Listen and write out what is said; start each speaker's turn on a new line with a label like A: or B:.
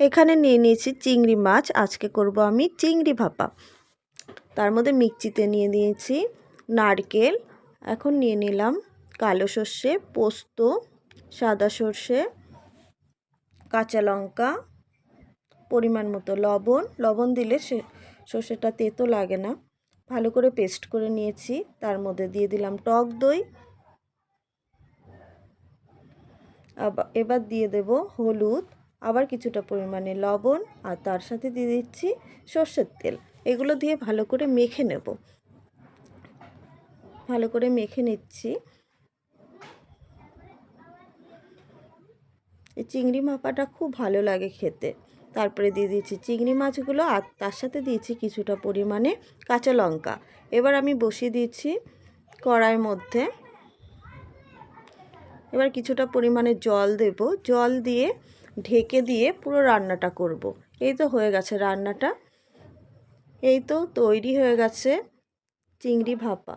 A: এখানে নিয়ে নিয়েছি চিংড়ি মাছ। আজকে করব আমি চিংড়ি ভাপা। তার মধ্যে মিক্সিতে নিয়ে নিয়েছি নারকেল, এখন নিয়ে নিলাম কালো সর্ষে, পোস্ত, সাদা সর্ষে, কাঁচা লঙ্কা, পরিমাণ মতো লবণ দিলে সর্ষেটা তেতো লাগে না। ভালো করে পেস্ট করে নিয়েছি। তার মধ্যে দিয়ে দিলাম টক দই, এবার দিয়ে দেব হলুদ, আবার কিছুটা পরিমাণে লবণ, আর তার সাথে দিয়ে দিচ্ছি সর্ষের তেল। এগুলো দিয়ে ভালো করে মেখে নেব। ভালো করে মেখে নিচ্ছি। এই চিংড়ি ভাপাটা খুব ভালো লাগে খেতে। তারপরে দিয়ে দিয়েছি চিংড়ি মাছগুলো, আর তার সাথে দিয়েছি কিছুটা পরিমাণে কাঁচা লঙ্কা। এবার আমি বসিয়ে দিয়েছি কড়াইয়ের মধ্যে। এবার কিছুটা পরিমাণে জল দেব। জল দিয়ে ঢেকে দিয়ে পুরো রান্নাটা করব। এই তো হয়ে গেছে রান্নাটা। এই তো তৈরি হয়ে গেছে চিংড়ি ভাপা।